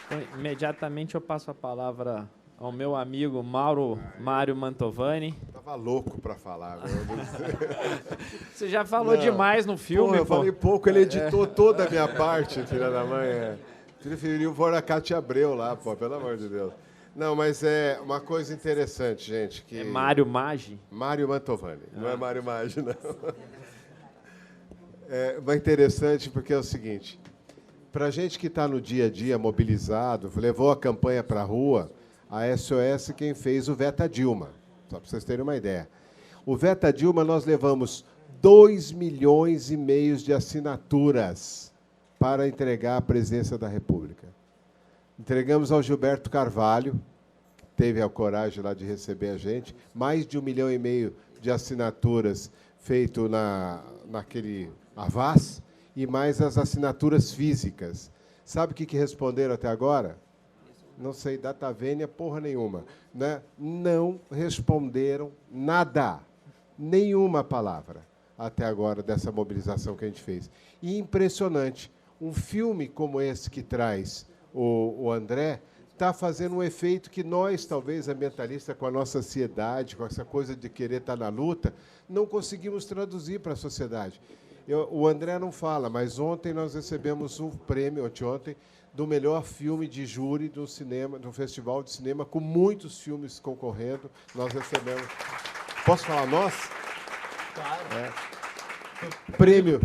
Então, imediatamente eu passo a palavra ao meu amigo Mário Mantovani. Tava louco para falar. Você já falou demais no filme, porra, eu falei pouco, ele editou toda a minha parte, filha da mãe. Preferiu o Voracate Abreu lá, pô, pelo amor de Deus. Não, mas é uma coisa interessante, gente. Que... É Mário Maggi? Mário Mantovani, não é Mário Maggi, não. É interessante porque é o seguinte, para a gente que está no dia a dia mobilizado, levou a campanha para a rua, a SOS quem fez o Veta Dilma, só para vocês terem uma ideia. O Veta Dilma nós levamos 2,5 milhões de assinaturas para entregar à presidência da República. Entregamos ao Gilberto Carvalho, que teve a coragem lá de receber a gente, mais de 1,5 milhão de assinaturas feito naquele Avaz, e mais as assinaturas físicas. Sabe o que responderam até agora? Não sei, data vênia, porra nenhuma. Né? Não responderam nada, nenhuma palavra, até agora, dessa mobilização que a gente fez. E impressionante, um filme como esse que traz o André está fazendo um efeito que nós, talvez, ambientalistas, com a nossa ansiedade, com essa coisa de querer estar na luta, não conseguimos traduzir para a sociedade. O André não fala, mas ontem nós recebemos um prêmio, anteontem, do melhor filme de júri do cinema, do Festival de Cinema, com muitos filmes concorrendo. Nós recebemos... Posso falar nós? Claro. Prêmio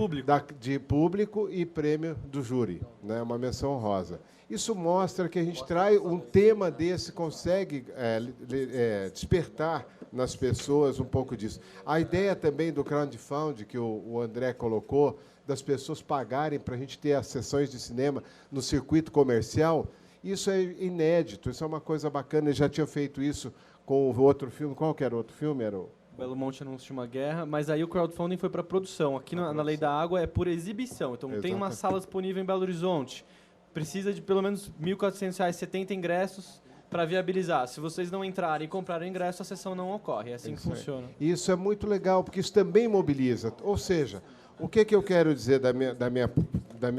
de público e prêmio do júri, né? Uma menção honrosa. Isso mostra que a gente traz um tema desse, consegue despertar nas pessoas um pouco disso. A ideia também do crowdfunding que o André colocou, das pessoas pagarem para a gente ter as sessões de cinema no circuito comercial, isso é inédito, isso é uma coisa bacana. Ele já tinha feito isso com o outro filme. Qual que era o outro filme? Era o Belo Monte Anúncio de uma Guerra, mas aí o crowdfunding foi para produção. Aqui na Lei da Água é por exibição. Então, tem uma sala disponível em Belo Horizonte. Precisa de pelo menos R$ 1.400, 70 ingressos para viabilizar. Se vocês não entrarem e comprarem o ingresso, a sessão não ocorre. É assim que funciona. Isso é muito legal, porque isso também mobiliza. Ou seja, o que eu quero dizer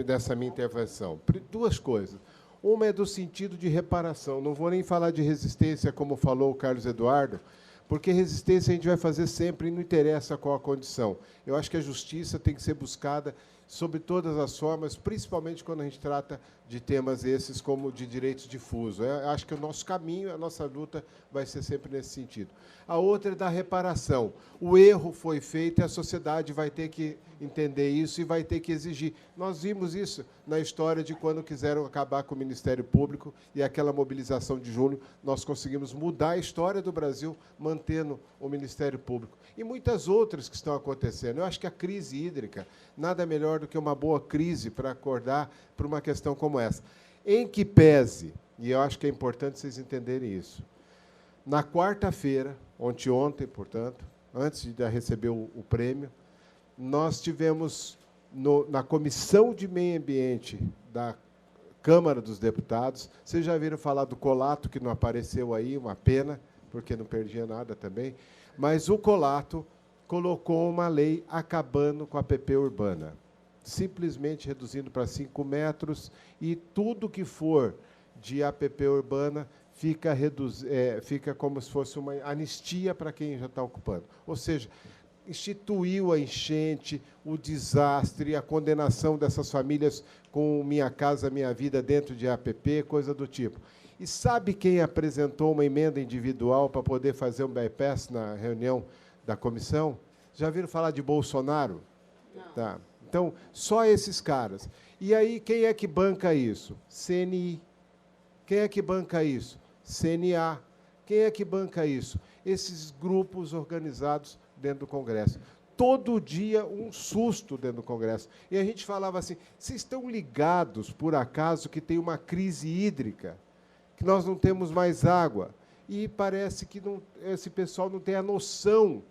dessa minha intervenção? Duas coisas. Uma é do sentido de reparação. Não vou nem falar de resistência, como falou o Carlos Eduardo, porque resistência a gente vai fazer sempre e não interessa qual a condição. Eu acho que a justiça tem que ser buscada sob todas as formas, principalmente quando a gente trata de temas esses como de direitos difusos. Eu acho que o nosso caminho, a nossa luta vai ser sempre nesse sentido. A outra é da reparação. O erro foi feito e a sociedade vai ter que entender isso e vai ter que exigir. Nós vimos isso na história de quando quiseram acabar com o Ministério Público e aquela mobilização de julho, nós conseguimos mudar a história do Brasil mantendo o Ministério Público. E muitas outras que estão acontecendo. Eu acho que a crise hídrica, nada melhor do que uma boa crise para acordar para uma questão como essa. Em que pese, e eu acho que é importante vocês entenderem isso, na quarta-feira, ontem, portanto, antes de receber o prêmio, nós tivemos na Comissão de Meio Ambiente da Câmara dos Deputados, vocês já viram falar do Colato, que não apareceu aí, uma pena, porque não perdia nada também, mas o Colato colocou uma lei acabando com a APP urbana, simplesmente reduzindo para 5 metros, e tudo que for de APP urbana fica como se fosse uma anistia para quem já está ocupando. Ou seja, instituiu a enchente, o desastre, a condenação dessas famílias com Minha Casa Minha Vida dentro de APP, coisa do tipo. E sabe quem apresentou uma emenda individual para poder fazer um bypass na reunião da comissão? Já viram falar de Bolsonaro? Não. Tá. Então, só esses caras. E aí, quem é que banca isso? CNI. Quem é que banca isso? CNA. Quem é que banca isso? Esses grupos organizados dentro do Congresso. Todo dia um susto dentro do Congresso. E a gente falava assim, vocês estão ligados, por acaso, que tem uma crise hídrica, que nós não temos mais água? E parece que esse pessoal não tem a noção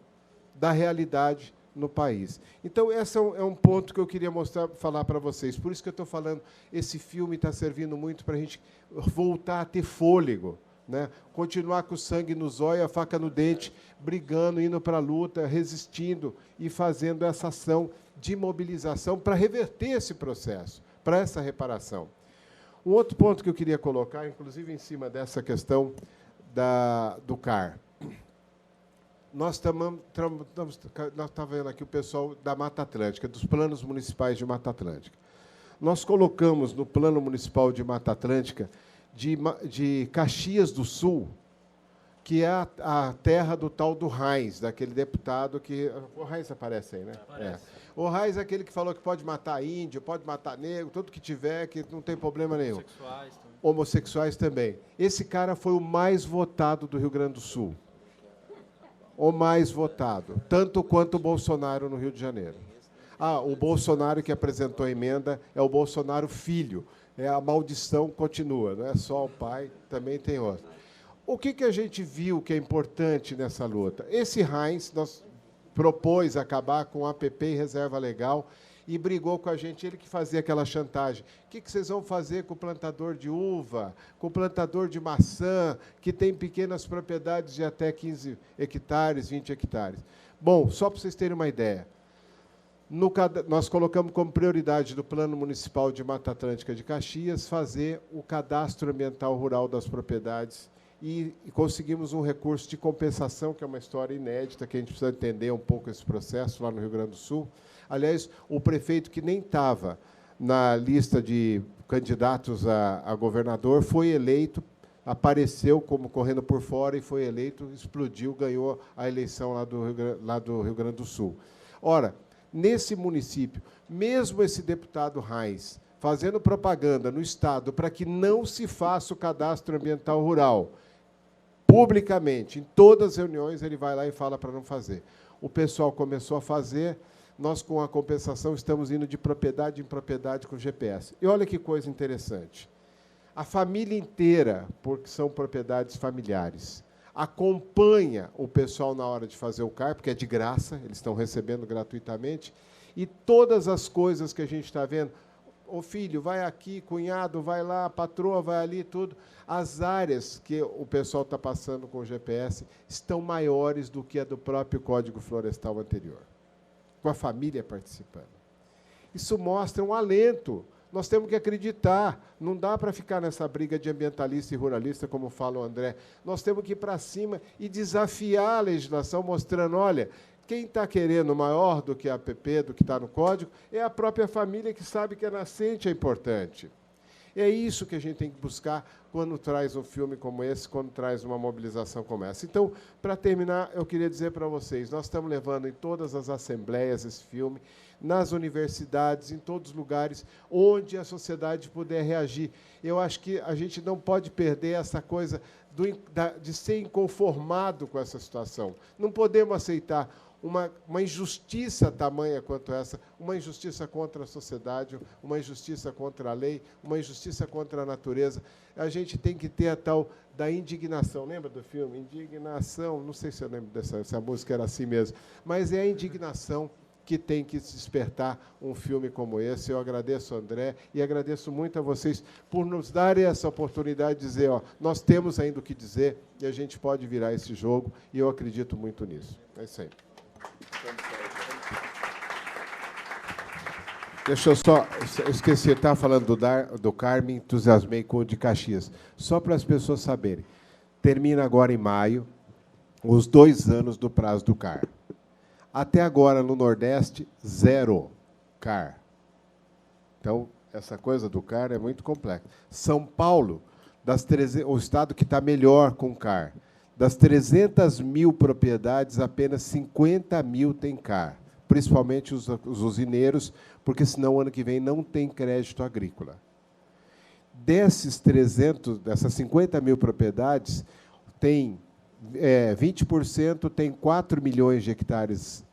da realidade no país. Então, esse é um ponto que eu queria falar para vocês. Por isso que eu estou falando, esse filme está servindo muito para a gente voltar a ter fôlego, né? Continuar com o sangue nos olhos, a faca no dente, brigando, indo para a luta, resistindo e fazendo essa ação de mobilização para reverter esse processo, para essa reparação. Um outro ponto que eu queria colocar, inclusive em cima dessa questão do CAR. Nós estamos vendo aqui o pessoal da Mata Atlântica, dos planos municipais de Mata Atlântica. Nós colocamos no plano municipal de Mata Atlântica de Caxias do Sul, que é a terra do tal do Reis, daquele deputado que... O Reis aparece aí, né? Aparece. O Reis é aquele que falou que pode matar índio, pode matar negro, tudo que tiver, que não tem problema nenhum. Homossexuais também. Homossexuais também. Esse cara foi o mais votado do Rio Grande do Sul. O mais votado, tanto quanto o Bolsonaro no Rio de Janeiro. O Bolsonaro que apresentou a emenda é o Bolsonaro filho. A maldição continua, não é só o pai, também tem outro. O que a gente viu que é importante nessa luta? Esse Reis nós propôs acabar com a APP e reserva legal e brigou com a gente, ele que fazia aquela chantagem. O que vocês vão fazer com o plantador de uva, com o plantador de maçã, que tem pequenas propriedades de até 15 hectares, 20 hectares? Bom, só para vocês terem uma ideia, nós colocamos como prioridade do Plano Municipal de Mata Atlântica de Caxias fazer o cadastro ambiental rural das propriedades e conseguimos um recurso de compensação, que é uma história inédita, que a gente precisa entender um pouco esse processo lá no Rio Grande do Sul. Aliás, o prefeito, que nem estava na lista de candidatos a governador, foi eleito, apareceu como correndo por fora e foi eleito, explodiu, ganhou a eleição lá do Rio Grande do Sul. Ora, nesse município, mesmo esse deputado Reis fazendo propaganda no Estado para que não se faça o cadastro ambiental rural, publicamente, em todas as reuniões, ele vai lá e fala para não fazer. O pessoal começou a fazer, nós, com a compensação, estamos indo de propriedade em propriedade com GPS. E olha que coisa interessante. A família inteira, porque são propriedades familiares, acompanha o pessoal na hora de fazer o CAR, porque é de graça, eles estão recebendo gratuitamente, e todas as coisas que a gente está vendo, o filho, vai aqui, cunhado, vai lá, a patroa, vai ali, tudo. As áreas que o pessoal está passando com o GPS estão maiores do que a do próprio Código Florestal anterior, com a família participando. Isso mostra um alento. Nós temos que acreditar. Não dá para ficar nessa briga de ambientalista e ruralista, como fala o André. Nós temos que ir para cima e desafiar a legislação, mostrando, olha, quem está querendo maior do que a APP, do que está no Código, é a própria família que sabe que a nascente é importante. É isso que a gente tem que buscar quando traz um filme como esse, quando traz uma mobilização como essa. Então, para terminar, eu queria dizer para vocês, nós estamos levando em todas as assembleias esse filme, nas universidades, em todos os lugares onde a sociedade puder reagir. Eu acho que a gente não pode perder essa coisa de ser inconformado com essa situação. Não podemos aceitar uma injustiça tamanha quanto essa, uma injustiça contra a sociedade, uma injustiça contra a lei, uma injustiça contra a natureza. A gente tem que ter a tal da indignação. Lembra do filme? Indignação, não sei se eu lembro se a música era assim mesmo, mas é a indignação que tem que despertar um filme como esse. Eu agradeço, André, e agradeço muito a vocês por nos darem essa oportunidade de dizer, nós temos ainda o que dizer e a gente pode virar esse jogo, e eu acredito muito nisso. É isso aí. Deixa eu só... Esqueci, estava falando do CAR, me entusiasmei com o de Caxias. Só para as pessoas saberem. Termina agora em maio, os 2 anos do prazo do CAR. Até agora, no Nordeste, 0 CAR. Então, essa coisa do CAR é muito complexa. São Paulo, o estado que está melhor com CAR. Das 300 mil propriedades, apenas 50 mil têm CAR, principalmente os usineiros, porque senão, ano que vem, não tem crédito agrícola. Dessas 50 mil propriedades, 20% tem 4 milhões de hectares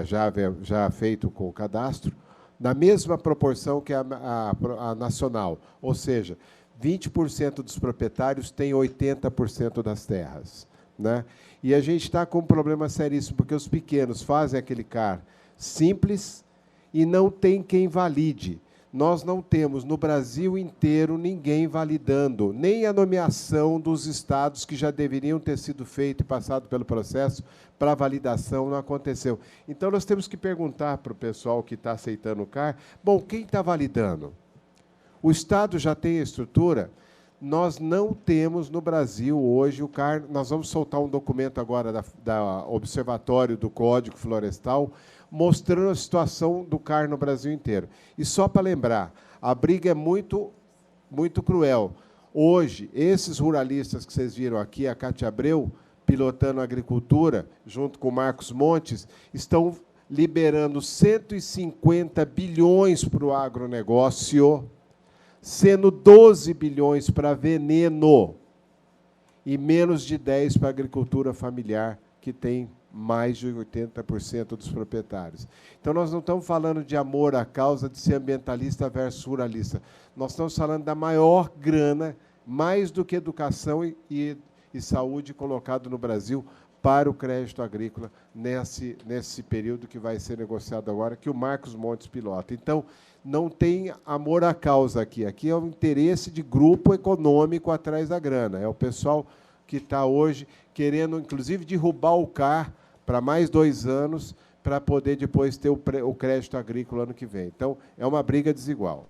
já feito com o cadastro, na mesma proporção que a nacional, ou seja, 20% dos proprietários têm 80% das terras, né? E a gente está com um problema seríssimo, porque os pequenos fazem aquele CAR simples e não tem quem valide. Nós não temos, no Brasil inteiro, ninguém validando, nem a nomeação dos estados que já deveriam ter sido feito e passado pelo processo para validação, não aconteceu. Então, nós temos que perguntar para o pessoal que está aceitando o CAR, bom, quem está validando? O Estado já tem a estrutura. Nós não temos no Brasil hoje o CAR. Nós vamos soltar um documento agora da Observatório do Código Florestal, mostrando a situação do CAR no Brasil inteiro. E só para lembrar, a briga é muito cruel. Hoje, esses ruralistas que vocês viram aqui, a Cátia Abreu, pilotando a agricultura, junto com o Marcos Montes, estão liberando 150 bilhões para o agronegócio, sendo 12 bilhões para veneno e menos de 10 para a agricultura familiar, que tem mais de 80% dos proprietários. Então, nós não estamos falando de amor à causa de ser ambientalista versus ruralista. Nós estamos falando da maior grana, mais do que educação e saúde, colocado no Brasil para o crédito agrícola nesse período que vai ser negociado agora, que o Marcos Montes pilota. Então, não tem amor à causa aqui. Aqui é o interesse de grupo econômico atrás da grana. É o pessoal que está hoje querendo, inclusive, derrubar o CAR para mais 2 anos, para poder depois ter o crédito agrícola ano que vem. Então, é uma briga desigual.